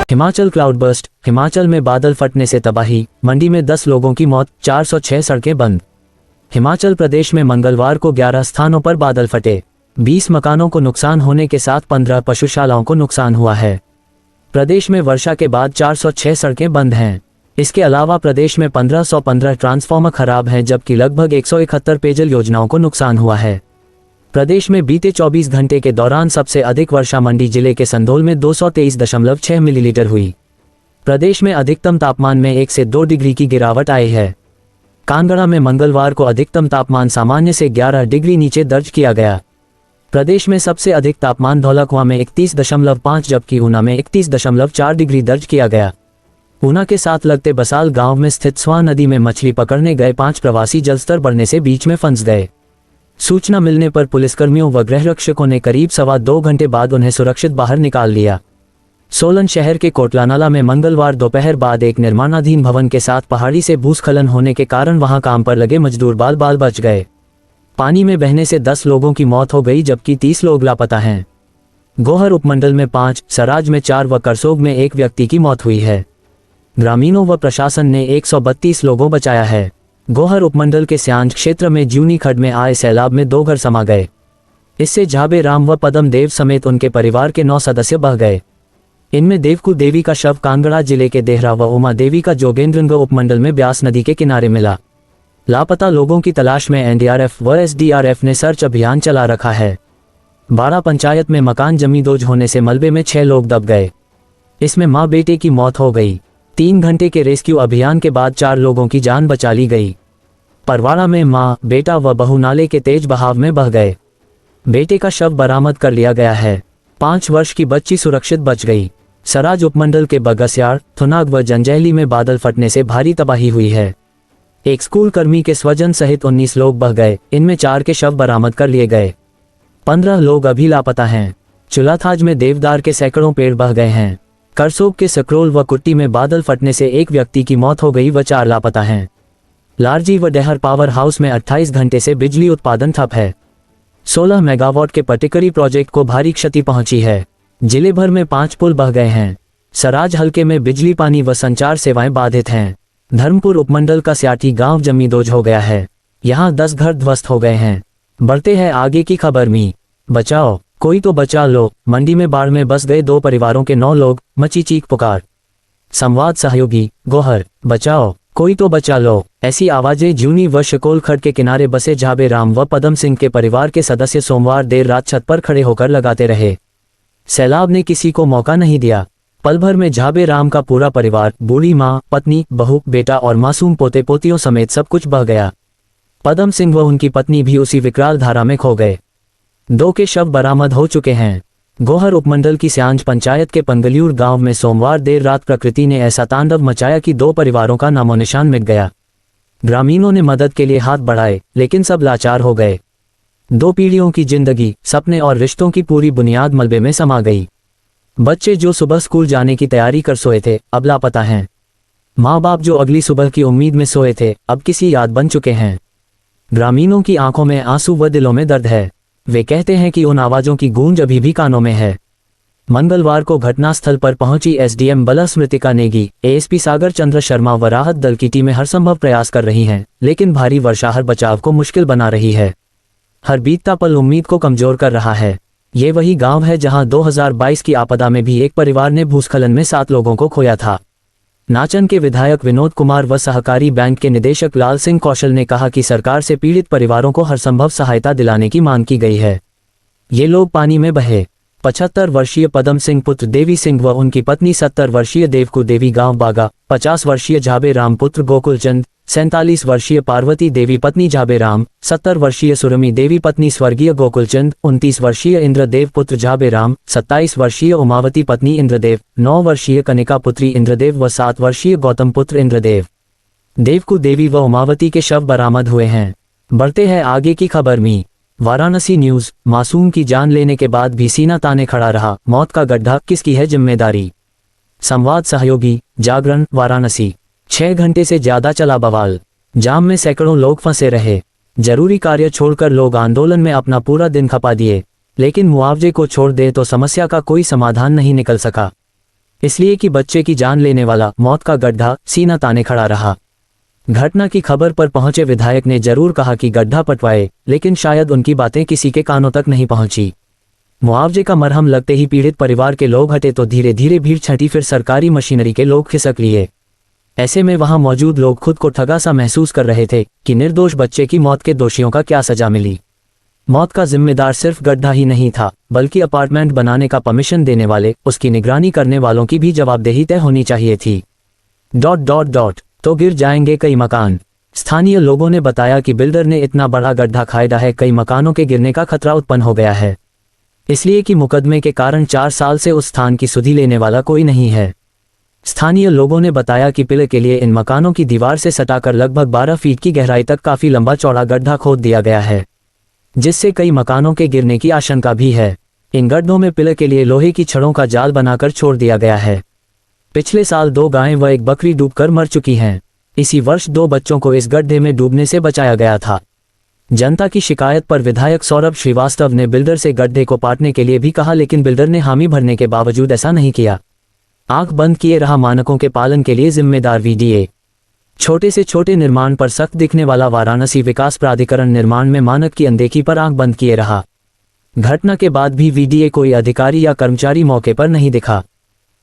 Himachal cloudburst. Himachal में बादल फटने से तबाही, मंडी में 10 लोगों की मौत, 406 सड़कें बंद। हिमाचल प्रदेश में मंगलवार को 11 स्थानों पर बादल फटे। 20 मकानों को नुकसान होने के साथ 15 पशुशालाओं को नुकसान हुआ है। प्रदेश में वर्षा के बाद 406 सड़कें बंद हैं। इसके अलावा प्रदेश में 1515 ट्रांसफार्मर खराब हैं, जबकि लगभग 171 पेयजल योजनाओं को नुकसान हुआ है। प्रदेश में बीते 24 घंटे के दौरान सबसे अधिक वर्षा मंडी जिले के संधोल में 223.6 मिलीलीटर हुई। प्रदेश में अधिकतम तापमान में 1 से 2 डिग्री की गिरावट आई है। कांगड़ा में मंगलवार को अधिकतम तापमान सामान्य से 11 डिग्री नीचे दर्ज किया गया। प्रदेश में सबसे अधिक तापमान धौलाकुआं में 31.5 जबकि ऊना में 31.4 डिग्री दर्ज किया गया। ऊना के साथ लगते बसाल गांव में स्थित स्वां नदी में मछली पकड़ने गए 5 प्रवासी जलस्तर बढ़ने से बीच में फंस गए। सूचना मिलने पर पुलिसकर्मियों व गृह रक्षकों ने करीब 2.25 घंटे बाद उन्हें सुरक्षित बाहर निकाल लिया। सोलन शहर के कोटलानाला में मंगलवार दोपहर बाद एक निर्माणाधीन भवन के साथ पहाड़ी से भूस्खलन होने के कारण वहां काम पर लगे मजदूर बाल बाल बच गए। पानी में बहने से 10 लोगों की मौत हो गई, जबकि 30 लोग लापता हैं। गोहर उपमंडल में 5, सराज में 4 व करसोग में 1 व्यक्ति की मौत हुई है। ग्रामीणों व प्रशासन ने 132 लोगों बचाया है। गोहर उपमंडल के स्यांज क्षेत्र में ज्यूनी खड्ड में आए सैलाब में 2 घर समा गए। इससे झाबे राम व पदम देव समेत उनके परिवार के 9 सदस्य बह गए। इनमें देवकू देवी का शव कांगड़ा जिले के देहरा व उमा देवी का जोगेंद्रनगर उपमंडल में ब्यास नदी के किनारे मिला। लापता लोगों की तलाश में एनडीआरएफ व एसडीआरएफ ने सर्च अभियान चला रखा है। 12 पंचायत में मकान जमींदोज होने से मलबे में 6 लोग दब गए। इसमें मां बेटे की मौत हो गई। 3 घंटे के रेस्क्यू अभियान के बाद 4 लोगों की जान बचा ली गई। परवाड़ा में मां, बेटा व बहू नाले के तेज बहाव में बह गए। बेटे का शव बरामद कर लिया गया है। 5 वर्ष की बच्ची सुरक्षित बच गई। सराज उपमंडल के बगस्याड़, थुनाग व जंजैहली में बादल फटने से भारी तबाही हुई है। एक स्कूल कर्मी के स्वजन सहित 19 लोग बह गए। इनमें 4 के शव बरामद कर लिए गए। 15 लोग अभी लापता हैं। चुलाथाज में देवदार के सैकड़ों पेड़ बह गए हैं। करसोग के सकरोल व कुट्टी में बादल फटने से 1 व्यक्ति की मौत हो गई व 4 लापता हैं। लारजी व डेहर पावर हाउस में 28 घंटे से बिजली उत्पादन ठप है। 16 मेगावाट के पटिकरी प्रोजेक्ट को भारी क्षति पहुंची है। जिले भर में 5 पुल बह गए हैं। सराज हलके में बिजली, पानी व संचार सेवाएं बाधित हैं। धर्मपुर उपमंडल का स्याठी गांव जमींदोज हो गया है। यहां 10 घर ध्वस्त हो गए हैं। बढ़ते हैं आगे की खबर में। बचाओ, कोई तो बचा लो। मंडी में बाढ़ में बस गए 2 परिवारों के 9 लोग, मची चीख पुकार। संवाद सहयोगी गोहर। बचाओ, कोई तो बचा लो। ऐसी आवाजें ज्यूनी व शकोल खड्ड के किनारे बसे झाबे राम व पदम सिंह के परिवार के सदस्य सोमवार देर रात छत पर खड़े होकर लगाते रहे। सैलाब ने किसी को मौका नहीं दिया। पल भर में झाबे राम का पूरा परिवार, बूढ़ी मां, पत्नी, बहू, बेटा और मासूम पोते पोतियों समेत सब कुछ बह गया। पदम सिंह व उनकी पत्नी भी उसी विकराल धारा में खो गए। 2 के शव बरामद हो चुके हैं। गोहर उपमंडल की स्यांज पंचायत के पंगलियूर गांव में सोमवार देर रात प्रकृति ने ऐसा तांडव मचाया कि 2 परिवारों का नामोनिशान मिट गया। ग्रामीणों ने मदद के लिए हाथ बढ़ाए, लेकिन सब लाचार हो गए। 2 पीढ़ियों की जिंदगी, सपने और रिश्तों की पूरी बुनियाद मलबे में समा गई। बच्चे जो सुबह स्कूल जाने की तैयारी कर सोए थे, अब लापता हैं। माँ बाप जो अगली सुबह की उम्मीद में सोए थे, अब किसी याद बन चुके हैं। ग्रामीणों की आंखों में आंसू व दिलों में दर्द है। वे कहते हैं कि उन आवाजों की गूंज अभी भी कानों में है। मंगलवार को घटनास्थल पर पहुंची एसडीएम बला स्मृतिका नेगी, एएसपी सागर चंद्र शर्मा व राहत दल की टीमें हर संभव प्रयास कर रही हैं, लेकिन भारी वर्षा हर बचाव को मुश्किल बना रही है। हर बीतता पल उम्मीद को कमजोर कर रहा है। ये वही गांव है जहां 2022 की आपदा में भी एक परिवार ने भूस्खलन में 7 लोगों को खोया था। नाचन के विधायक विनोद कुमार व सहकारी बैंक के निदेशक लाल सिंह कौशल ने कहा कि सरकार से पीड़ित परिवारों को हर संभव सहायता दिलाने की मांग की गई है। ये लोग पानी में बहे। 75 वर्षीय पदम सिंह पुत्र देवी सिंह व उनकी पत्नी 70 वर्षीय देवकू देवी गांव बागा, 50 वर्षीय झाबे राम पुत्र गोकुल चंद, 47 वर्षीय पार्वती देवी पत्नी झाबे राम, 70 वर्षीय सुरमी देवी पत्नी स्वर्गीय गोकुल चंद, 29 वर्षीय इंद्रदेव पुत्र झाबे राम, 27 वर्षीय उमावती पत्नी इंद्रदेव, 9 वर्षीय कनिका पुत्री इंद्रदेव व 7 वर्षीय गौतम पुत्र इंद्रदेव। देवकू देवी व उमावती के शव बरामद हुए हैं। बढ़ते हैं आगे की खबर में। वाराणसी न्यूज। मासूम की जान लेने के बाद भी सीना ताने खड़ा रहा, मौत का गड्ढा, किसकी है जिम्मेदारी। संवाद सहयोगी जागरण। वाराणसी। 6 घंटे से ज्यादा चला बवाल। जाम में सैकड़ों लोग फंसे रहे। जरूरी कार्य छोड़कर लोग आंदोलन में अपना पूरा दिन खपा दिए, लेकिन मुआवजे को छोड़ दे तो समस्या का कोई समाधान नहीं निकल सका। इसलिए कि बच्चे की जान लेने वाला मौत का गड्ढा सीना ताने खड़ा रहा। घटना की खबर पर पहुंचे विधायक ने जरूर कहा कि गड्ढा पटवाए, लेकिन शायद उनकी बातें किसी के कानों तक नहीं पहुंची। मुआवजे का मरहम लगते ही पीड़ित परिवार के लोग हटे तो धीरे धीरे भीड़ छंटी, फिर सरकारी मशीनरी के लोग खिसक लिए। ऐसे में वहां मौजूद लोग खुद को ठगा सा महसूस कर रहे थे कि निर्दोष बच्चे की मौत के दोषियों का क्या सजा मिली। मौत का जिम्मेदार सिर्फ गड्ढा ही नहीं था, बल्कि अपार्टमेंट बनाने का परमिशन देने वाले, उसकी निगरानी करने वालों की भी जवाबदेही तय होनी चाहिए थी। ... तो गिर जाएंगे कई मकान। स्थानीय लोगों ने बताया कि बिल्डर ने इतना बड़ा गड्ढा खाड़ा है, कई मकानों के गिरने का खतरा उत्पन्न हो गया है, इसलिए कि मुकदमे के कारण 4 साल से उस स्थान की सुधि लेने वाला कोई नहीं है। स्थानीय लोगों ने बताया कि पिलर के लिए इन मकानों की दीवार से सटाकर लगभग 12 फीट की गहराई तक काफी लंबा चौड़ा गड्ढा खोद दिया गया है, जिससे कई मकानों के गिरने की आशंका भी है। इन गड्ढों में पिलर के लिए लोहे की छड़ों का जाल बनाकर छोड़ दिया गया है। पिछले साल 2 गायें व 1 बकरी डूबकर मर चुकी हैं। इसी वर्ष 2 बच्चों को इस गड्ढे में डूबने से बचाया गया था। जनता की शिकायत पर विधायक सौरभ श्रीवास्तव ने बिल्डर से गड्ढे को पाटने के लिए भी कहा, लेकिन बिल्डर ने हामी भरने के बावजूद ऐसा नहीं किया। आंख बंद किए रहा। मानकों के पालन के लिए जिम्मेदार VDA। छोटे से छोटे निर्माण पर सख्त दिखने वाला वाराणसी विकास प्राधिकरण निर्माण में मानक की अनदेखी पर आंख बंद किए रहा। घटना के बाद भी VDA कोई अधिकारी या कर्मचारी मौके पर नहीं दिखा।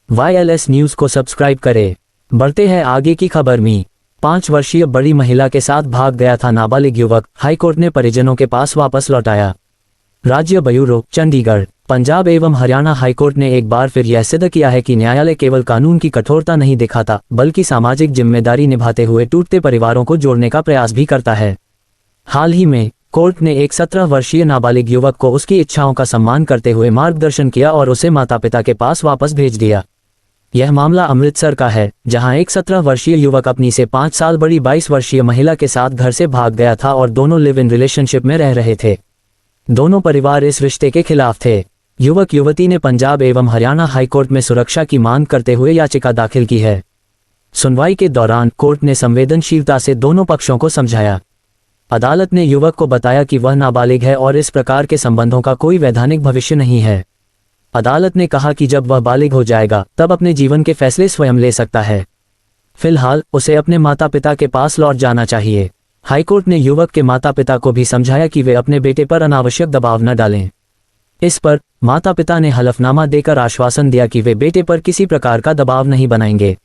YLS न्यूज को सब्सक्राइब करें। बढ़ते हैं आगे की खबर में। 5 वर्षीय बड़ी महिला के साथ भाग गया था नाबालिग युवक, हाईकोर्ट ने परिजनों के पास वापस लौटाया। राज्य ब्यूरो, चंडीगढ़। पंजाब एवं हरियाणा हाईकोर्ट ने एक बार फिर यह सिद्ध किया है कि न्यायालय केवल कानून की कठोरता नहीं दिखाता, बल्कि सामाजिक जिम्मेदारी निभाते हुए टूटते परिवारों को जोड़ने का प्रयास भी करता है। हाल ही में कोर्ट ने एक 17 वर्षीय नाबालिग युवक को उसकी इच्छाओं का सम्मान करते हुए मार्गदर्शन किया और उसे माता पिता के पास वापस भेज दिया। यह मामला अमृतसर का है, जहां एक 17 वर्षीय युवक अपनी से 5 साल बड़ी 22 वर्षीय महिला के साथ घर से भाग गया था और दोनों लिव इन रिलेशनशिप में रह रहे थे। दोनों परिवार इस रिश्ते के खिलाफ थे। युवक युवती ने पंजाब एवं हरियाणा हाईकोर्ट में सुरक्षा की मांग करते हुए याचिका दाखिल की है। सुनवाई के दौरान कोर्ट ने संवेदनशीलता से दोनों पक्षों को समझाया। अदालत ने युवक को बताया कि वह नाबालिग है और इस प्रकार के संबंधों का कोई वैधानिक भविष्य नहीं है। अदालत ने कहा कि जब वह बालिग हो जाएगा तब अपने जीवन के फैसले स्वयं ले सकता है। फिलहाल उसे अपने माता पिता के पास लौट जाना चाहिए। हाईकोर्ट ने युवक के माता पिता को भी समझाया कि वे अपने बेटे पर अनावश्यक दबाव न डालें। इस पर माता पिता ने हलफनामा देकर आश्वासन दिया कि वे बेटे पर किसी प्रकार का दबाव नहीं बनाएंगे।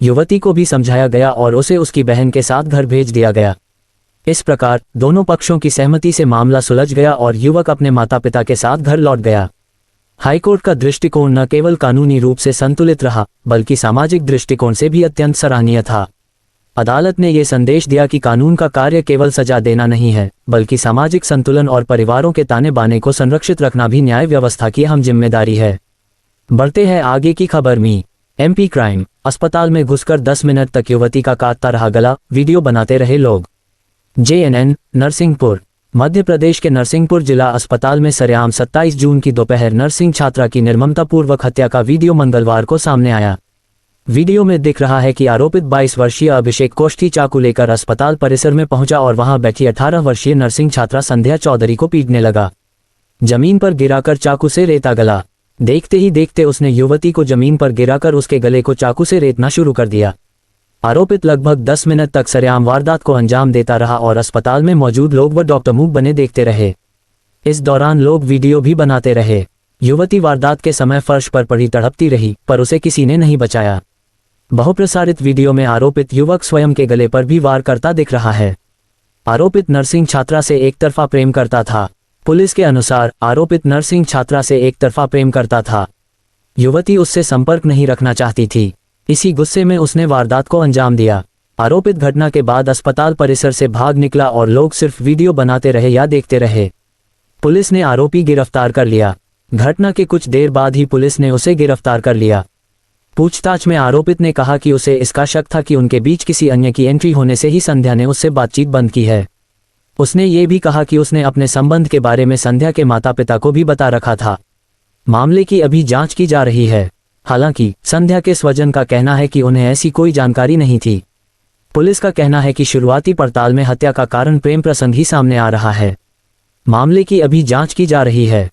युवती को भी समझाया गया और उसे उसकी बहन के साथ घर भेज दिया गया। इस प्रकार दोनों पक्षों की सहमति से मामला सुलझ गया और युवक अपने माता पिता के साथ घर लौट गया। हाईकोर्ट का दृष्टिकोण न केवल कानूनी रूप से संतुलित रहा, बल्कि सामाजिक दृष्टिकोण से भी अत्यंत सराहनीय था। अदालत ने यह संदेश दिया कि कानून का कार्य केवल सजा देना नहीं है, बल्कि सामाजिक संतुलन और परिवारों के ताने बाने को संरक्षित रखना भी न्याय व्यवस्था की अहम जिम्मेदारी है। बढ़ते हैं आगे की खबर में। MP crime. अस्पताल में घुसकर 10 मिनट तक युवती का काटता रहा गला, वीडियो बनाते रहे लोग। JNN, नरसिंहपुर। मध्य प्रदेश के नरसिंहपुर जिला अस्पताल में सरेआम 27 जून की दोपहर नर्सिंग छात्रा की निर्ममतापूर्वक हत्या का वीडियो मंगलवार को सामने आया। वीडियो में दिख रहा है कि आरोपित 22 वर्षीय अभिषेक कोष्ठी चाकू लेकर अस्पताल परिसर में पहुंचा और वहां बैठी 18 वर्षीय नर्सिंग छात्रा संध्या चौधरी को पीटने लगा। जमीन पर गिराकर चाकू से रेता गला। देखते ही देखते उसने युवती को जमीन पर गिराकर उसके गले को चाकू से रेतना शुरू कर दिया। आरोपित लगभग 10 मिनट तक सरेआम वारदात को अंजाम देता रहा और अस्पताल में मौजूद लोग व डॉक्टर मुंह बने देखते रहे। इस दौरान लोग वीडियो भी बनाते रहे। युवती वारदात के समय फर्श पर पड़ी तड़पती रही, पर उसे किसी ने नहीं बचाया। बहुप्रसारित वीडियो में आरोपित युवक स्वयं के गले पर भी वार करता दिख रहा है। आरोपित नर्सिंग छात्रा से एक तरफा प्रेम करता था। पुलिस के अनुसार आरोपित नर्सिंग छात्रा से एक तरफा प्रेम करता था। युवती उससे संपर्क नहीं रखना चाहती थी। इसी गुस्से में उसने वारदात को अंजाम दिया। आरोपित घटना के बाद अस्पताल परिसर से भाग निकला और लोग सिर्फ वीडियो बनाते रहे या देखते रहे। पुलिस ने आरोपी गिरफ्तार कर लिया। घटना के कुछ देर बाद ही पुलिस ने उसे गिरफ्तार कर लिया। पूछताछ में आरोपित ने कहा कि उसे इसका शक था कि उनके बीच किसी अन्य की एंट्री होने से ही संध्या ने उससे बातचीत बंद की है। उसने ये भी कहा कि उसने अपने संबंध के बारे में संध्या के माता पिता को भी बता रखा था। मामले की अभी जांच की जा रही है। हालांकि संध्या के स्वजन का कहना है कि उन्हें ऐसी कोई जानकारी नहीं थी। पुलिस का कहना है कि शुरुआती पड़ताल में हत्या का कारण प्रेम प्रसंग ही सामने आ रहा है। मामले की अभी जांच की जा रही है।